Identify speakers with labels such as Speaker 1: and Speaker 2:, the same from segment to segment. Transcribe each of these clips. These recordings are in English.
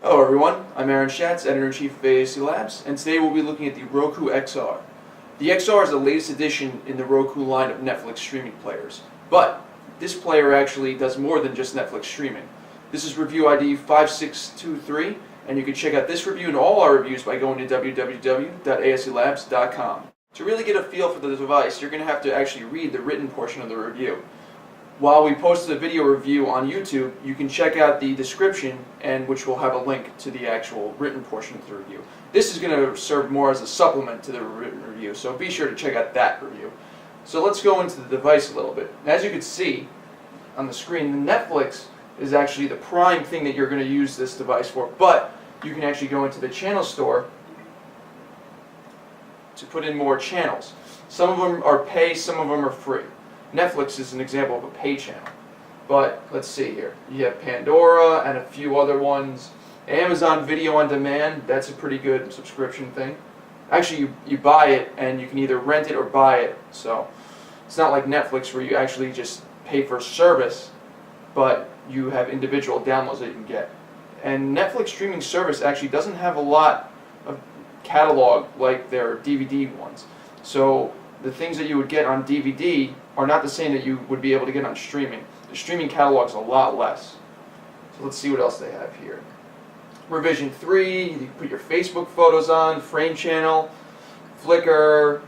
Speaker 1: Hello everyone, I'm Aaron Schatz, Editor-in-Chief of ASE Labs, and today we'll be looking at the Roku XR. The XR is the latest addition in the Roku line of Netflix streaming players, but this player actually does more than just Netflix streaming. This is review ID 5623, and you can check out this review and all our reviews by going to www.ASELabs.com. To really get a feel for the device, you're going to have to actually read the written portion of the review. While we posted a video review on YouTube, you can check out the description, and which will have a link to the actual written portion of the review. This is going to serve more as a supplement to the written review, so be sure to check out that review. So let's go into the device a little bit. As you can see on the screen, the Netflix is actually the prime thing that you're going to use this device for, but you can actually go into the channel store to put in more channels. Some of them are pay, some of them are free. Netflix is an example of a pay channel. But let's see here. You have Pandora and a few other ones. Amazon Video on Demand, that's a pretty good subscription thing. Actually, you buy it and you can either rent it or buy it. So it's not like Netflix where you actually just pay for a service, but you have individual downloads that you can get. And Netflix streaming service actually doesn't have a lot of catalog like their DVD ones. So the things that you would get on DVD are not the same that you would be able to get on streaming. The streaming catalog is a lot less. So let's see what else they have here. Revision 3, you can put your Facebook photos on, frame channel, Flickr,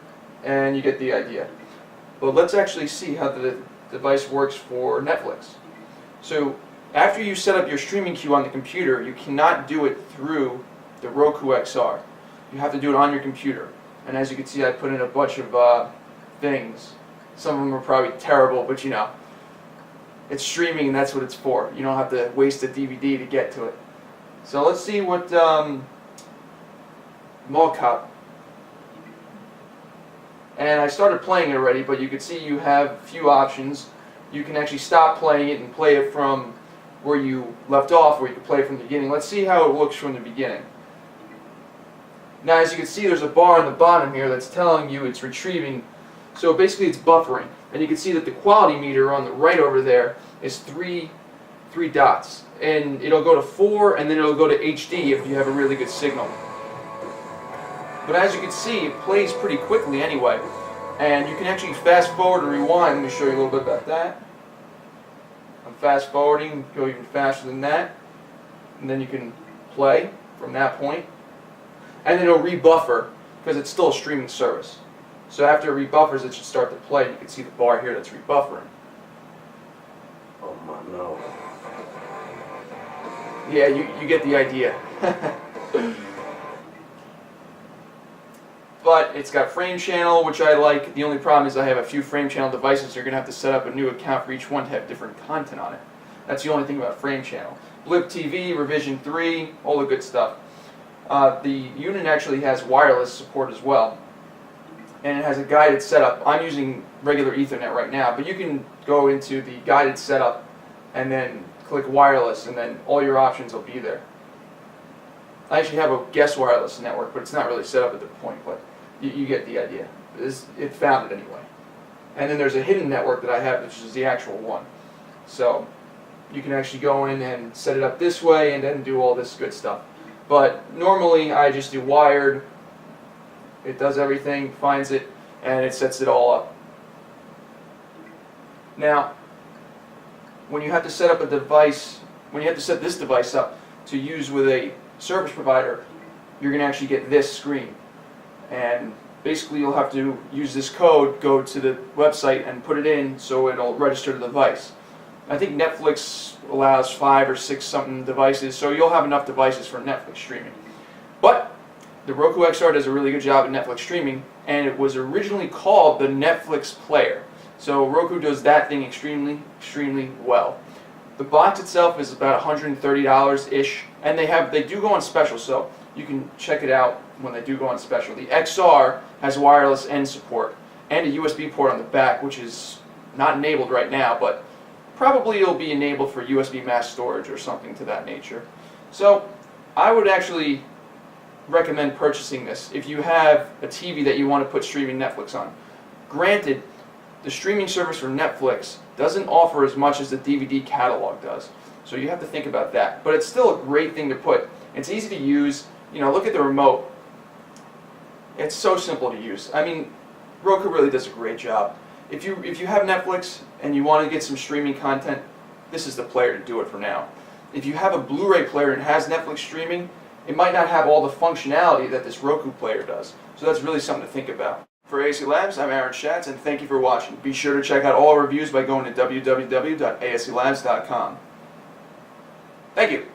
Speaker 1: and you get the idea. But let's actually see how the device works for Netflix. So after you set up your streaming queue on the computer, you cannot do it through the Roku XR. You have to do it on your computer. And as you can see, I put in a bunch of things. Some of them are probably terrible, but you know, it's streaming and that's what it's for. You don't have to waste a DVD to get to it. So let's see what Mockup. And I started playing it already, but you can see you have a few options. You can actually stop playing it and play it from where you left off, or you can play it from the beginning. Let's see how it looks from the beginning. Now, as you can see, there's a bar on the bottom here that's telling you it's retrieving. So basically it's buffering. And you can see that the quality meter on the right over there is three dots. And it'll go to 4, and then it'll go to HD if you have a really good signal. But as you can see, it plays pretty quickly anyway. And you can actually fast forward and rewind. Let me show you a little bit about that. I'm fast forwarding, go even faster than that. And then you can play from that point. And then it'll rebuffer because it's still a streaming service. So after it rebuffers, it should start to play. You can see the bar here that's rebuffering.
Speaker 2: Oh my no.
Speaker 1: Yeah, you get the idea. But it's got frame channel, which I like. The only problem is I have a few frame channel devices. You're going to have to set up a new account for each one to have different content on it. That's the only thing about frame channel. Blip TV, Revision 3, all the good stuff. The unit actually has wireless support as well, and it has a guided setup. I'm using regular Ethernet right now, but you can go into the guided setup and then click wireless, and then all your options will be there. I actually have a guest wireless network, but it's not really set up at the point, but you get the idea. It found it anyway. And then there's a hidden network that I have, which is the actual one. So you can actually go in and set it up this way and then do all this good stuff. But normally I just do wired. It does everything, finds it, and it sets it all up. Now, when you have to set up a device, when you have to set this device up to use with a service provider, you're going to actually get this screen. And basically you'll have to use this code, go to the website and put it in so it'll register the device. I think Netflix allows 5 or 6 something devices, so you'll have enough devices for Netflix streaming. But the Roku XR does a really good job at Netflix streaming, and it was originally called the Netflix player. So Roku does that thing extremely well. The box itself is about $130-ish, and they do go on special, so you can check it out when they do go on special. The XR has wireless end support and a USB port on the back, which is not enabled right now, but probably it'll be enabled for USB mass storage or something to that nature. So I would actually recommend purchasing this if you have a TV that you want to put streaming Netflix on. Granted, the streaming service for Netflix doesn't offer as much as the DVD catalog does, so you have to think about that. But it's still a great thing to put. It's easy to use. You know, look at the remote. It's so simple to use. I mean, Roku really does a great job. If you have Netflix and you want to get some streaming content, this is the player to do it for now. If you have a Blu-ray player and has Netflix streaming, it might not have all the functionality that this Roku player does. So that's really something to think about. For ASE Labs, I'm Aaron Schatz, and thank you for watching. Be sure to check out all our reviews by going to www.aselabs.com. Thank you.